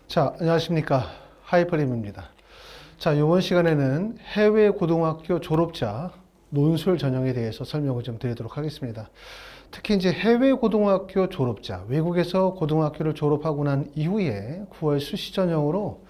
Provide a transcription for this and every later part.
자, 안녕하십니까. 하이퍼림입니다. 자, 이번 시간에는 해외 고등학교 졸업자 논술 전형에 대해서 설명을 좀 드리도록 하겠습니다. 특히 이제 해외 고등학교 졸업자, 외국에서 고등학교를 졸업하고 난 이후에 9월 수시 전형으로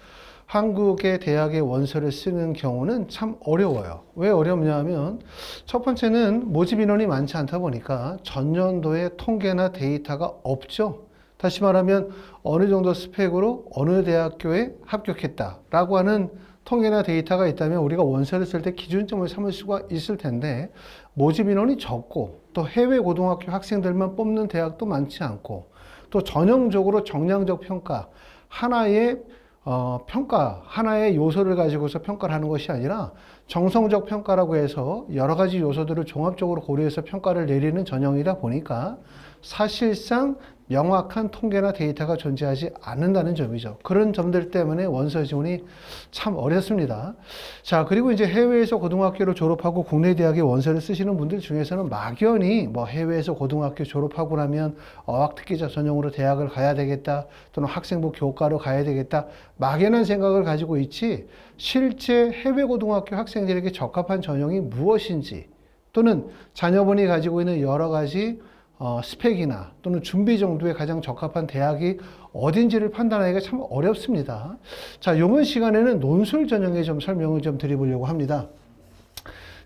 한국의 대학의 원서를 쓰는 경우는 참 어려워요. 왜 어렵냐 하면 첫 번째는 모집 인원이 많지 않다 보니까 전년도에 통계나 데이터가 없죠. 다시 말하면 어느 정도 스펙으로 어느 대학교에 합격했다라고 하는 통계나 데이터가 있다면 우리가 원서를 쓸 때 기준점을 삼을 수가 있을 텐데 모집 인원이 적고 또 해외 고등학교 학생들만 뽑는 대학도 많지 않고 또 전형적으로 정량적 평가 하나의 하나의 요소를 가지고서 평가를 하는 것이 아니라 정성적 평가라고 해서 여러 가지 요소들을 종합적으로 고려해서 평가를 내리는 전형이다 보니까 사실상 명확한 통계나 데이터가 존재하지 않는다는 점이죠. 그런 점들 때문에 원서 지원이 참 어렵습니다. 자, 그리고 이제 해외에서 고등학교를 졸업하고 국내 대학에 원서를 쓰시는 분들 중에서는 막연히 뭐 해외에서 고등학교 졸업하고 나면 어학특기자 전형으로 대학을 가야 되겠다 또는 학생부 교과로 가야 되겠다 막연한 생각을 가지고 있지 실제 해외 고등학교 학생들에게 적합한 전형이 무엇인지 또는 자녀분이 가지고 있는 여러 가지 스펙이나 또는 준비 정도에 가장 적합한 대학이 어딘지를 판단하기가 참 어렵습니다. 자, 이번 시간에는 논술 전형에 좀 설명을 좀 드려보려고 합니다.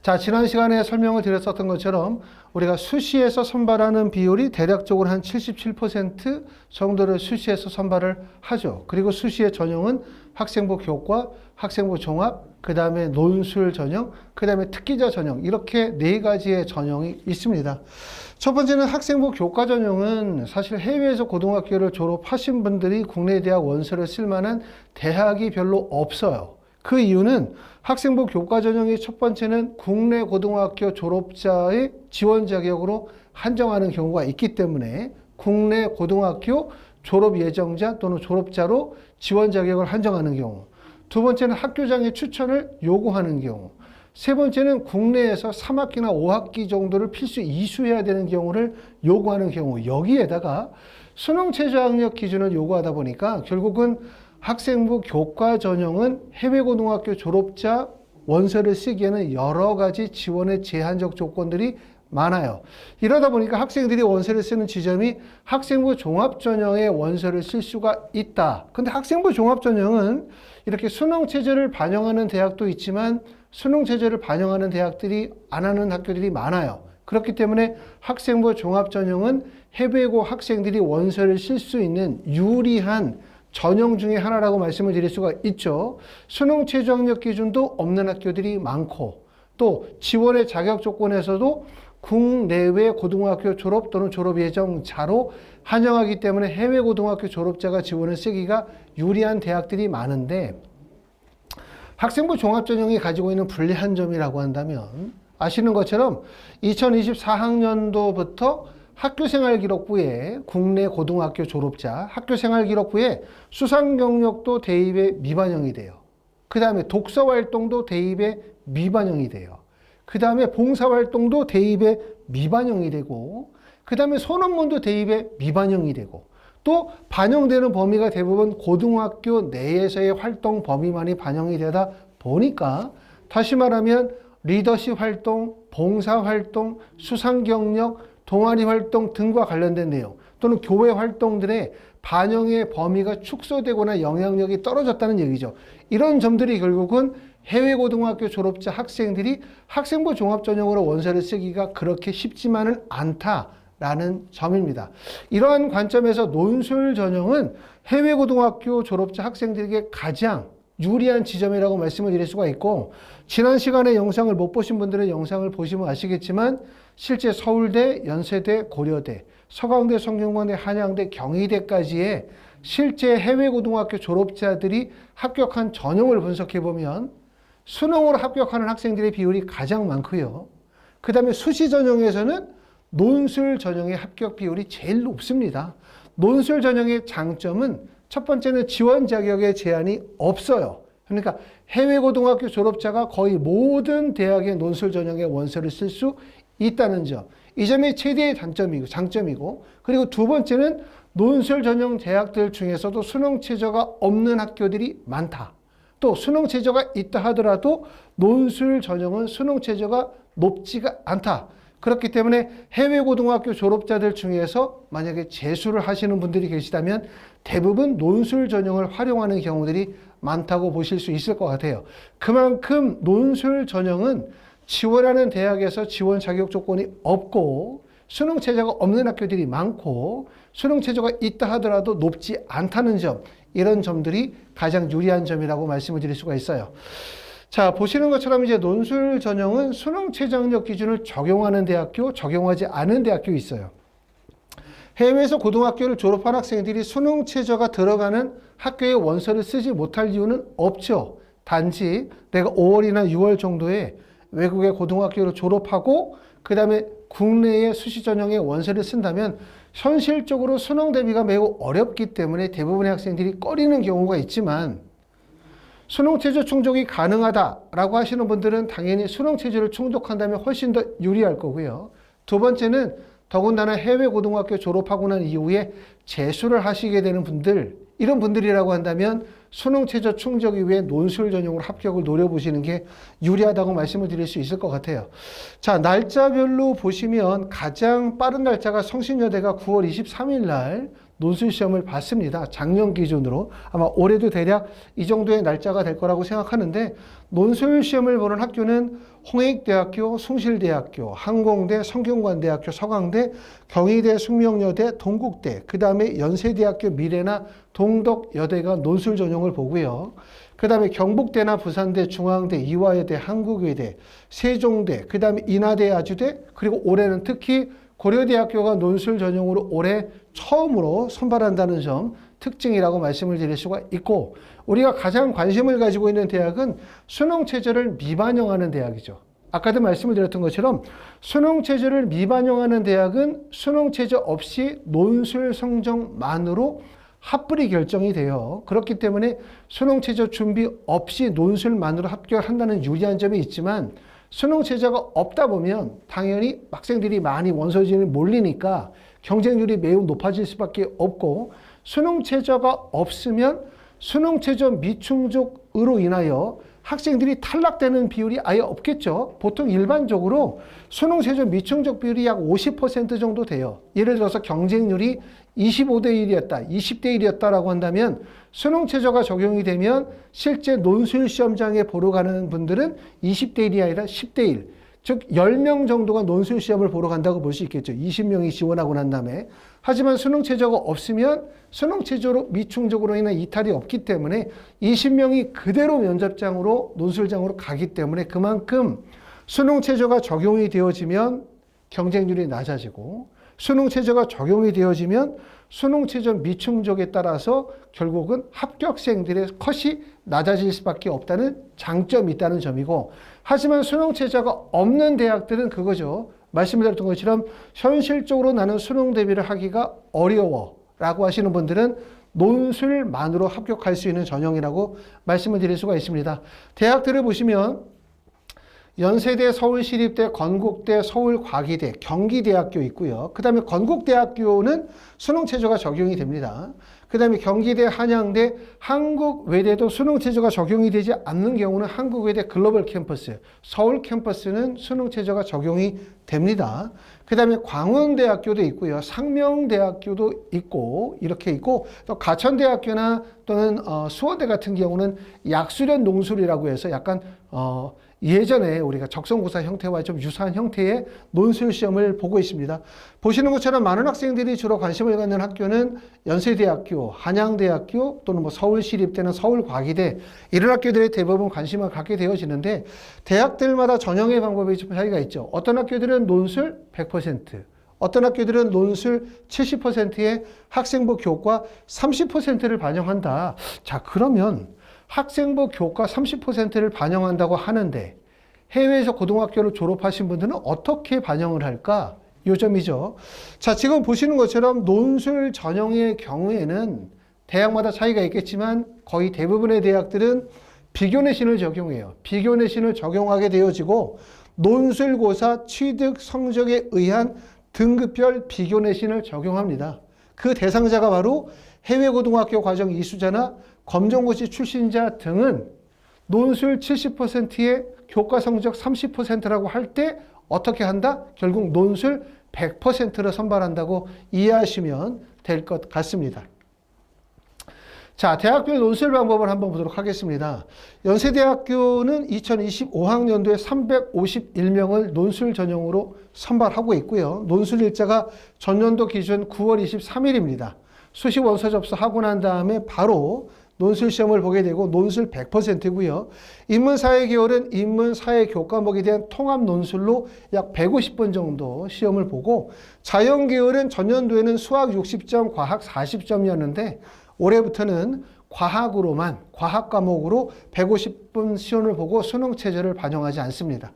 자, 지난 시간에 설명을 드렸었던 것처럼 우리가 수시에서 선발하는 비율이 대략적으로 한 77% 정도를 수시에서 선발을 하죠. 그리고 수시의 전형은 학생부 교과, 학생부 종합, 그 다음에 논술 전형, 그 다음에 특기자 전형 이렇게 네 가지의 전형이 있습니다. 첫 번째는 학생부 교과 전형은 사실 해외에서 고등학교를 졸업하신 분들이 국내 대학 원서를 쓸 만한 대학이 별로 없어요. 그 이유는 학생부 교과 전형의 첫 번째는 국내 고등학교 졸업자의 지원 자격으로 한정하는 경우가 있기 때문에 국내 고등학교 졸업 예정자 또는 졸업자로 지원 자격을 한정하는 경우, 두 번째는 학교장의 추천을 요구하는 경우, 세 번째는 국내에서 3학기나 5학기 정도를 필수 이수해야 되는 경우를 요구하는 경우, 여기에다가 수능 최저 학력 기준을 요구하다 보니까 결국은 학생부 교과 전형은 해외 고등학교 졸업자 원서를 쓰기에는 여러 가지 지원의 제한적 조건들이 많아요. 이러다 보니까 학생들이 원서를 쓰는 지점이 학생부 종합 전형의 원서를 쓸 수가 있다. 근데 학생부 종합 전형은 이렇게 수능 체제를 반영하는 대학도 있지만 수능 체제를 반영하는 대학들이 안 하는 학교들이 많아요. 그렇기 때문에 학생부 종합 전형은 해외고 학생들이 원서를 쓸 수 있는 유리한 전형 중에 하나라고 말씀을 드릴 수가 있죠. 수능 최저 학력 기준도 없는 학교들이 많고 또 지원의 자격 조건에서도 국내외 고등학교 졸업 또는 졸업 예정자로 한정하기 때문에 해외 고등학교 졸업자가 지원을 쓰기가 유리한 대학들이 많은데 학생부 종합전형이 가지고 있는 불리한 점이라고 한다면 아시는 것처럼 2024학년도부터 학교생활기록부에 국내 고등학교 졸업자 학교생활기록부에 수상경력도 대입에 미반영이 돼요. 그 다음에 독서활동도 대입에 미반영이 돼요. 그 다음에 봉사활동도 대입에 미반영이 되고 그 다음에 소논문도 대입에 미반영이 되고 또 반영되는 범위가 대부분 고등학교 내에서의 활동 범위만이 반영이 되다 보니까 다시 말하면 리더십 활동, 봉사활동, 수상경력, 동아리 활동 등과 관련된 내용 또는 교회 활동들의 반영의 범위가 축소되거나 영향력이 떨어졌다는 얘기죠. 이런 점들이 결국은 해외 고등학교 졸업자 학생들이 학생부 종합전형으로 원서를 쓰기가 그렇게 쉽지만은 않다라는 점입니다. 이러한 관점에서 논술 전형은 해외 고등학교 졸업자 학생들에게 가장 유리한 지점이라고 말씀을 드릴 수가 있고 지난 시간에 영상을 못 보신 분들은 영상을 보시면 아시겠지만 실제 서울대, 연세대, 고려대, 서강대, 성균관대, 한양대, 경희대까지의 실제 해외 고등학교 졸업자들이 합격한 전형을 분석해 보면 수능으로 합격하는 학생들의 비율이 가장 많고요. 그 다음에 수시 전형에서는 논술 전형의 합격 비율이 제일 높습니다. 논술 전형의 장점은 첫 번째는 지원 자격의 제한이 없어요. 그러니까 해외 고등학교 졸업자가 거의 모든 대학의 논술 전형의 원서를 쓸 수 있다는 점. 이 점이 최대의 장점이고 그리고 두 번째는 논술 전형 대학들 중에서도 수능 최저가 없는 학교들이 많다. 또 수능 최저가 있다 하더라도 논술 전형은 수능 최저가 높지가 않다. 그렇기 때문에 해외 고등학교 졸업자들 중에서 만약에 재수를 하시는 분들이 계시다면 대부분 논술 전형을 활용하는 경우들이 많다고 보실 수 있을 것 같아요. 그만큼 논술 전형은 지원하는 대학에서 지원 자격 조건이 없고 수능 최저가 없는 학교들이 많고 수능 최저가 있다 하더라도 높지 않다는 점, 이런 점들이 가장 유리한 점이라고 말씀을 드릴 수가 있어요. 자, 보시는 것처럼 이제 논술 전형은 수능 최저학력 기준을 적용하는 대학교, 적용하지 않은 대학교 있어요. 해외에서 고등학교를 졸업한 학생들이 수능 최저가 들어가는 학교의 원서를 쓰지 못할 이유는 없죠. 단지 내가 5월이나 6월 정도에 외국의 고등학교를 졸업하고 그 다음에 국내의 수시 전형의 원서를 쓴다면 현실적으로 수능 대비가 매우 어렵기 때문에 대부분의 학생들이 꺼리는 경우가 있지만 수능 최저 충족이 가능하다라고 하시는 분들은 당연히 수능 최저를 충족한다면 훨씬 더 유리할 거고요. 두 번째는 더군다나 해외 고등학교 졸업하고 난 이후에 재수를 하시게 되는 분들, 이런 분들이라고 한다면 수능 최저 충족 이후에 논술 전형으로 합격을 노려보시는 게 유리하다고 말씀을 드릴 수 있을 것 같아요. 자, 날짜별로 보시면 가장 빠른 날짜가 성신여대가 9월 23일 날 논술 시험을 봤습니다. 작년 기준으로. 아마 올해도 대략 이 정도의 날짜가 될 거라고 생각하는데 논술 시험을 보는 학교는 홍익대학교, 숭실대학교, 항공대, 성균관대학교, 서강대, 경희대, 숙명여대, 동국대, 그 다음에 연세대학교 미래나 동덕여대가 논술 전형을 보고요. 그 다음에 경북대나 부산대, 중앙대, 이화여대, 한국외대, 세종대, 그 다음에 인하대, 아주대, 그리고 올해는 특히 고려대학교가 논술 전형으로 올해 처음으로 선발한다는 점 특징이라고 말씀을 드릴 수가 있고, 우리가 가장 관심을 가지고 있는 대학은 수능 최저를 미반영하는 대학이죠. 아까도 말씀을 드렸던 것처럼 수능 최저를 미반영하는 대학은 수능 최저 없이 논술 성적만으로 합불이 결정이 돼요. 그렇기 때문에 수능 최저 준비 없이 논술만으로 합격한다는 유리한 점이 있지만 수능 최저가 없다 보면 당연히 학생들이 많이 원서진을 몰리니까 경쟁률이 매우 높아질 수밖에 없고, 수능 최저가 없으면 수능 최저 미충족으로 인하여 학생들이 탈락되는 비율이 아예 없겠죠. 보통 일반적으로 수능 최저 미충족 비율이 약 50% 정도 돼요. 예를 들어서 경쟁률이 25대 1이었다, 20대 1이었다라고 한다면 수능 최저가 적용이 되면 실제 논술 시험장에 보러 가는 분들은 20대 1이 아니라 10대 1. 즉 10명 정도가 논술 시험을 보러 간다고 볼 수 있겠죠. 20명이 지원하고 난 다음에. 하지만 수능 최저가 없으면 수능 최저로 미충족으로 인한 이탈이 없기 때문에 20명이 그대로 면접장으로 논술장으로 가기 때문에 그만큼 수능 최저가 적용이 되어지면 경쟁률이 낮아지고, 수능 최저가 적용이 되어지면 수능 최저 미충족에 따라서 결국은 합격생들의 컷이 낮아질 수밖에 없다는 장점이 있다는 점이고, 하지만 수능 최저가 없는 대학들은 그거죠. 말씀드렸던 것처럼 현실적으로 나는 수능 대비를 하기가 어려워 라고 하시는 분들은 논술만으로 합격할 수 있는 전형이라고 말씀을 드릴 수가 있습니다. 대학들을 보시면 연세대, 서울시립대, 건국대, 서울과기대, 경기대학교 있고요. 그 다음에 건국대학교는 수능 최저가 적용이 됩니다. 그 다음에 경기대, 한양대, 한국외대도 수능 최저가 적용이 되지 않는 경우는 한국외대 글로벌 캠퍼스, 서울 캠퍼스는 수능 최저가 적용이 됩니다. 그 다음에 광운대학교도 있고요. 상명대학교도 있고, 이렇게 있고, 또 가천대학교나 또는 수원대 같은 경우는 약수련 농술이라고 해서 약간 예전에 우리가 적성고사 형태와 좀 유사한 형태의 논술 시험을 보고 있습니다. 보시는 것처럼 많은 학생들이 주로 관심을 갖는 학교는 연세대학교, 한양대학교 또는 뭐 서울시립대나 서울과기대, 이런 학교들에 대부분 관심을 갖게 되어지는데 대학들마다 전형의 방법이 좀 차이가 있죠. 어떤 학교들은 논술 100%, 어떤 학교들은 논술 70%의 학생부 교과 30%를 반영한다. 자, 그러면 학생부 교과 30%를 반영한다고 하는데 해외에서 고등학교를 졸업하신 분들은 어떻게 반영을 할까? 요 점이죠. 자, 지금 보시는 것처럼 논술 전형의 경우에는 대학마다 차이가 있겠지만 거의 대부분의 대학들은 비교내신을 적용해요. 비교내신을 적용하게 되어지고 논술고사 취득 성적에 의한 등급별 비교내신을 적용합니다. 그 대상자가 바로 해외고등학교 과정 이수자나 검정고시 출신자 등은 논술 70%에 교과 성적 30%라고 할 때 어떻게 한다? 결국 논술 100%를 선발한다고 이해하시면 될 것 같습니다. 자, 대학별 논술 방법을 한번 보도록 하겠습니다. 연세대학교는 2025학년도에 351명을 논술 전형으로 선발하고 있고요. 논술 일자가 전년도 기준 9월 23일입니다. 수시 원서 접수하고 난 다음에 바로 논술 시험을 보게 되고 논술 100%고요. 인문사회 계열은 인문사회 교과목에 대한 통합 논술로 약 150분 정도 시험을 보고, 자연 계열은 전년도에는 수학 60점, 과학 40점이었는데 올해부터는 과학으로만, 과학 과목으로 150분 시험을 보고 수능 체제를 반영하지 않습니다.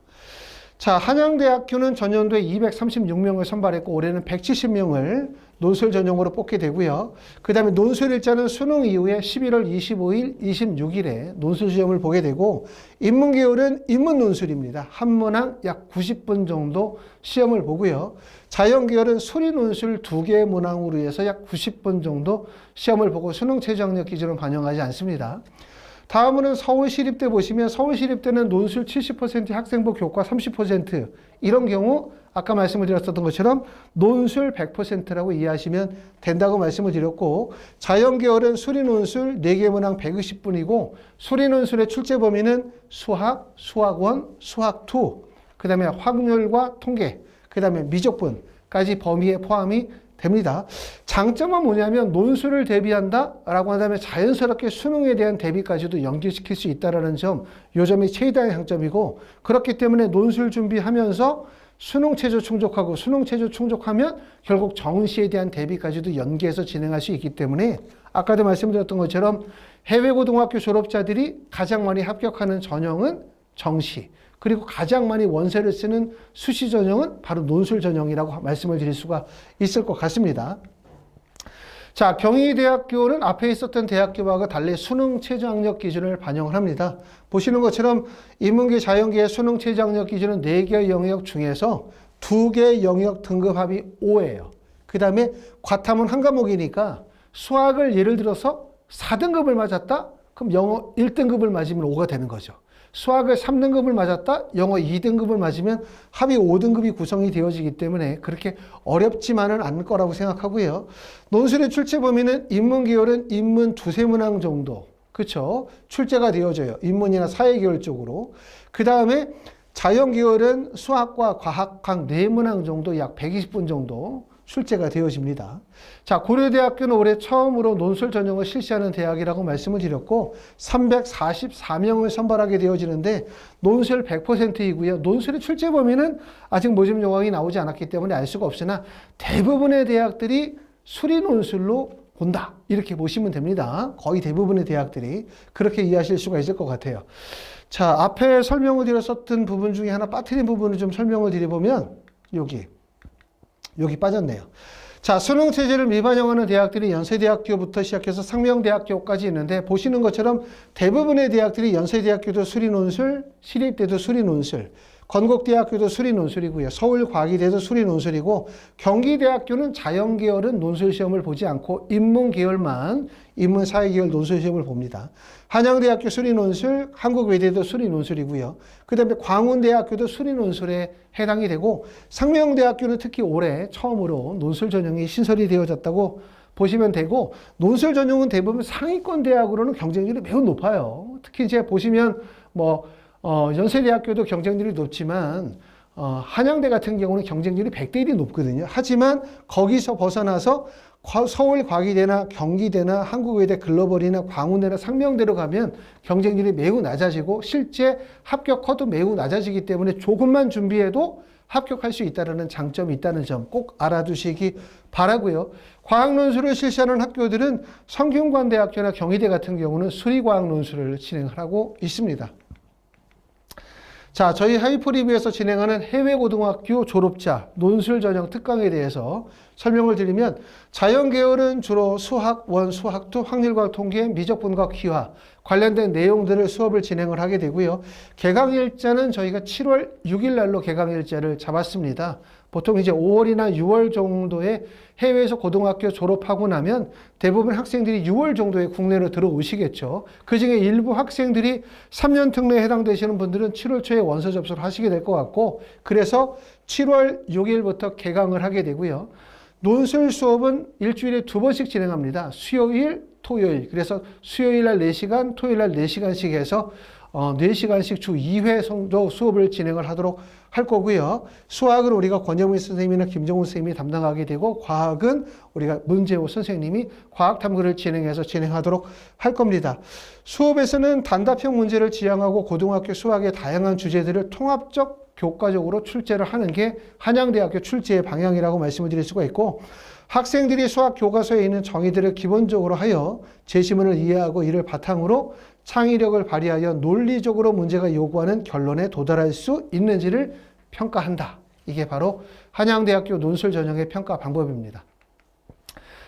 자, 한양대학교는 전년도에 236명을 선발했고 올해는 170명을 논술 전형으로 뽑게 되고요. 그 다음에 논술 일자는 수능 이후에 11월 25일, 26일에 논술 시험을 보게 되고, 인문계열은 인문 논술입니다. 한 문항 약 90분 정도 시험을 보고요. 자연계열은 수리 논술 2개의 문항으로 해서 약 90분 정도 시험을 보고 수능 최저 학력 기준을 반영하지 않습니다. 다음은 서울시립대 보시면 서울시립대는 논술 70%, 학생부 교과 30%, 이런 경우 아까 말씀을 드렸었던 것처럼 논술 100%라고 이해하시면 된다고 말씀을 드렸고, 자연계열은 수리논술 4개 문항 120분이고 수리논술의 출제 범위는 수학, 수학1, 수학2, 그 다음에 확률과 통계, 그 다음에 미적분까지 범위에 포함이 됩니다. 장점은 뭐냐면 논술을 대비한다라고 한다면 자연스럽게 수능에 대한 대비까지도 연결시킬 수 있다는 점, 이 점이 최대한 장점이고, 그렇기 때문에 논술 준비하면서 수능 체조 충족하고 수능 체조 충족하면 결국 정시에 대한 대비까지도 연계해서 진행할 수 있기 때문에 아까도 말씀드렸던 것처럼 해외고등학교 졸업자들이 가장 많이 합격하는 전형은 정시, 그리고 가장 많이 원서를 쓰는 수시 전형은 바로 논술 전형이라고 말씀을 드릴 수가 있을 것 같습니다. 자, 경희대학교는 앞에 있었던 대학교와 달리 수능 최저 학력 기준을 반영을 합니다. 보시는 것처럼 인문계, 자연계의 수능 최저 학력 기준은 4개의 영역 중에서 2개의 영역 등급합이 5예요. 그 다음에 과탐은 한 과목이니까 수학을 예를 들어서 4등급을 맞았다? 그럼 영어 1등급을 맞으면 5가 되는 거죠. 수학을 3등급을 맞았다? 영어 2등급을 맞으면 합이 5등급이 구성이 되어지기 때문에 그렇게 어렵지만은 않을 거라고 생각하고요. 논술의 출제 범위는 인문 계열은 인문 2-3문항 정도, 그렇죠? 출제가 되어져요. 인문이나 사회 계열 쪽으로. 그 다음에 자연 계열은 수학과 과학 각 4문항 정도 약 120분 정도 출제가 되어집니다. 자, 고려대학교는 올해 처음으로 논술 전형을 실시하는 대학이라고 말씀을 드렸고 344명을 선발하게 되어지는데 논술 100%이고요. 논술의 출제 범위는 아직 모집 요강이 나오지 않았기 때문에 알 수가 없으나 대부분의 대학들이 수리 논술로 본다, 이렇게 보시면 됩니다. 거의 대부분의 대학들이 그렇게 이해하실 수가 있을 것 같아요. 자, 앞에 설명을 드렸었던 부분 중에 하나 빠뜨린 부분을 좀 설명을 드려보면 여기 빠졌네요. 자, 수능 체제를 미반영하는 대학들이 연세대학교부터 시작해서 상명대학교까지 있는데 보시는 것처럼 대부분의 대학들이 연세대학교도 수리논술, 시립대도 수리논술, 건국대학교도 수리논술이고요. 서울과기대도 수리논술이고 경기대학교는 자연계열은 논술시험을 보지 않고 인문계열만 인문사회계열 논술시험을 봅니다. 한양대학교 수리논술, 한국외대도 수리논술이고요. 그 다음에 광운대학교도 수리논술에 해당이 되고 상명대학교는 특히 올해 처음으로 논술 전형이 신설이 되어졌다고 보시면 되고, 논술 전형은 대부분 상위권 대학으로는 경쟁률이 매우 높아요. 특히 이제 보시면 연세대학교도 경쟁률이 높지만 한양대 같은 경우는 경쟁률이 100대 1이 높거든요. 하지만 거기서 벗어나서 서울과기대나 경기대나 한국외대 글로벌이나 광운대나 상명대로 가면 경쟁률이 매우 낮아지고 실제 합격 커도 매우 낮아지기 때문에 조금만 준비해도 합격할 수 있다는 장점이 있다는 점 꼭 알아두시기 바라고요. 과학논술을 실시하는 학교들은 성균관대학교나 경희대 같은 경우는 수리과학논술을 진행하고 있습니다. 자, 저희 하이프리뷰에서 진행하는 해외고등학교 졸업자 논술 전형 특강에 대해서 설명을 드리면 자연계열은 주로 수학 1, 수학 2, 확률과 통계, 미적분과 기하 관련된 내용들을 수업을 진행을 하게 되고요. 개강일자는 저희가 7월 6일 날로 개강일자를 잡았습니다. 보통 이제 5월이나 6월 정도에 해외에서 고등학교 졸업하고 나면 대부분 학생들이 6월 정도에 국내로 들어오시겠죠. 그 중에 일부 학생들이 3년 특례에 해당되시는 분들은 7월 초에 원서 접수를 하시게 될 것 같고, 그래서 7월 6일부터 개강을 하게 되고요. 논술 수업은 일주일에 2번씩 진행합니다. 수요일, 토요일. 그래서 수요일 날 4시간, 토요일 날 4시간씩 해서 4시간씩 주 2회 정도 수업을 진행을 하도록 할 거고요. 수학은 우리가 권영민 선생님이나 김정훈 선생님이 담당하게 되고, 과학은 우리가 문재호 선생님이 과학 탐구를 진행하도록 할 겁니다. 수업에서는 단답형 문제를 지향하고 고등학교 수학의 다양한 주제들을 통합적 교과적으로 출제를 하는 게 한양대학교 출제의 방향이라고 말씀을 드릴 수가 있고, 학생들이 수학 교과서에 있는 정의들을 기본적으로 하여 제시문을 이해하고 이를 바탕으로 창의력을 발휘하여 논리적으로 문제가 요구하는 결론에 도달할 수 있는지를 평가한다. 이게 바로 한양대학교 논술 전형의 평가 방법입니다.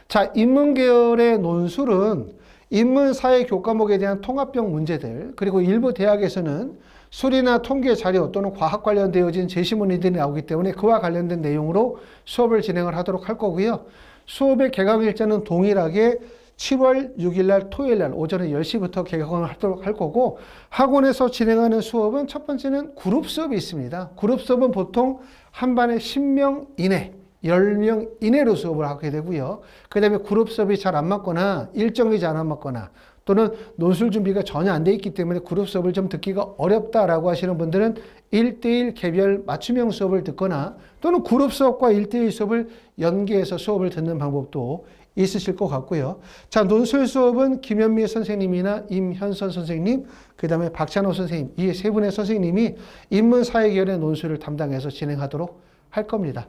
자, 인문계열의 논술은 인문사회 교과목에 대한 통합형 문제들, 그리고 일부 대학에서는 수리나 통계 자료 또는 과학 관련되어진 제시문이들이 나오기 때문에 그와 관련된 내용으로 수업을 진행을 하도록 할 거고요. 수업의 개강 일자는 동일하게 7월 6일 날 토요일 날 오전에 10시부터 개강을 하도록 할 거고, 학원에서 진행하는 수업은 첫 번째는 그룹 수업이 있습니다. 그룹 수업은 보통 한 반에 10명 이내, 10명 이내로 수업을 하게 되고요. 그 다음에 그룹 수업이 잘 안 맞거나 일정이 잘 안 맞거나 또는 논술 준비가 전혀 안 돼 있기 때문에 그룹 수업을 좀 듣기가 어렵다라고 하시는 분들은 1대1 개별 맞춤형 수업을 듣거나 또는 그룹 수업과 1대1 수업을 연계해서 수업을 듣는 방법도 있으실 것 같고요. 자, 논술 수업은 김현미 선생님이나 임현선 선생님, 그 다음에 박찬호 선생님, 이 세 분의 선생님이 인문사회계열의 논술을 담당해서 진행하도록 할 겁니다.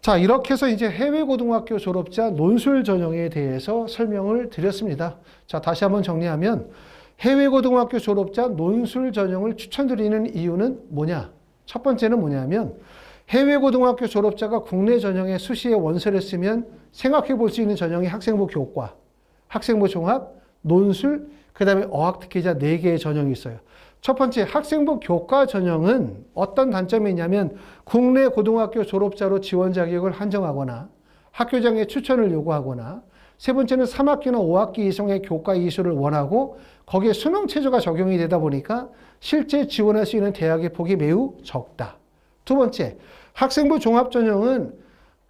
자, 이렇게 해서 이제 해외고등학교 졸업자 논술 전형에 대해서 설명을 드렸습니다. 자, 다시 한번 정리하면 해외고등학교 졸업자 논술 전형을 추천드리는 이유는 뭐냐? 첫 번째는 뭐냐면 해외고등학교 졸업자가 국내 전형에 수시에 원서를 쓰면 생각해 볼 수 있는 전형이 학생부 교과, 학생부 종합, 논술, 그 다음에 어학특기자 4개의 전형이 있어요. 첫 번째, 학생부 교과 전형은 어떤 단점이 있냐면 국내 고등학교 졸업자로 지원 자격을 한정하거나 학교장의 추천을 요구하거나, 세 번째는 3학기나 5학기 이상의 교과 이수를 원하고 거기에 수능 체제가 적용이 되다 보니까 실제 지원할 수 있는 대학의 폭이 매우 적다. 두 번째, 학생부 종합 전형은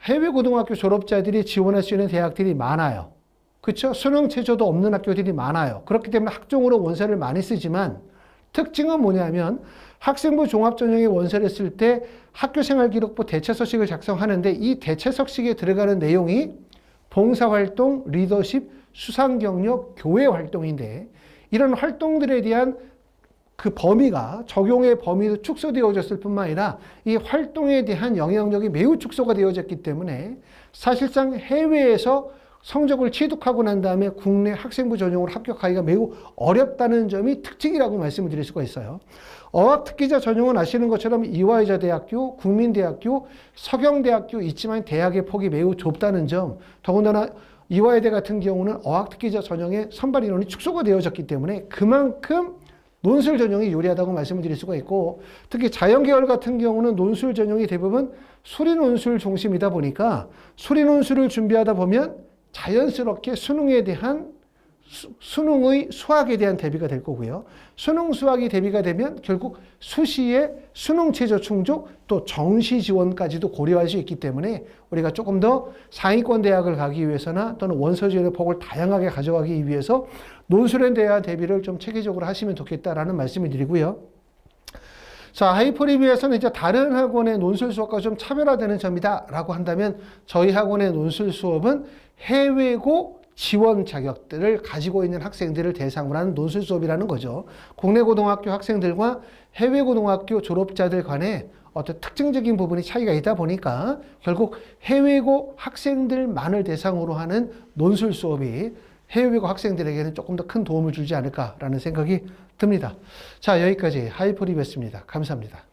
해외 고등학교 졸업자들이 지원할 수 있는 대학들이 많아요. 그렇죠? 수능 체제도 없는 학교들이 많아요. 그렇기 때문에 학종으로 원서를 많이 쓰지만 특징은 뭐냐면 학생부 종합전형에 원서를 쓸 때 학교생활기록부 대체서식을 작성하는데 이 대체서식에 들어가는 내용이 봉사활동, 리더십, 수상경력, 교회활동인데 이런 활동들에 대한 그 범위가 적용의 범위도 축소되어졌을 뿐만 아니라 이 활동에 대한 영향력이 매우 축소가 되어졌기 때문에 사실상 해외에서 성적을 취득하고 난 다음에 국내 학생부 전형으로 합격하기가 매우 어렵다는 점이 특징이라고 말씀을 드릴 수가 있어요. 어학특기자 전형은 아시는 것처럼 이화여자대학교, 국민대학교, 서경대학교 있지만 대학의 폭이 매우 좁다는 점, 더군다나 이화여대 같은 경우는 어학특기자 전형의 선발 인원이 축소가 되어졌기 때문에 그만큼 논술 전형이 유리하다고 말씀을 드릴 수가 있고, 특히 자연계열 같은 경우는 논술 전형이 대부분 수리논술 중심이다 보니까 수리논술을 준비하다 보면 자연스럽게 수능에 대한 수능의 수학에 대한 대비가 될 거고요. 수능 수학이 대비가 되면 결국 수시에 수능 최저 충족 또 정시 지원까지도 고려할 수 있기 때문에 우리가 조금 더 상위권 대학을 가기 위해서나 또는 원서 지원의 폭을 다양하게 가져가기 위해서 논술에 대한 대비를 좀 체계적으로 하시면 좋겠다라는 말씀을 드리고요. 자, 하이퍼리뷰에서는 이제 다른 학원의 논술 수업과 좀 차별화되는 점이다 라고 한다면 저희 학원의 논술 수업은 해외고 지원 자격들을 가지고 있는 학생들을 대상으로 하는 논술 수업이라는 거죠. 국내 고등학교 학생들과 해외 고등학교 졸업자들 간에 어떤 특징적인 부분이 차이가 있다 보니까 결국 해외고 학생들만을 대상으로 하는 논술 수업이 해외고 학생들에게는 조금 더 큰 도움을 주지 않을까라는 생각이 듭니다. 자, 여기까지 하이퍼리뷰였습니다. 감사합니다.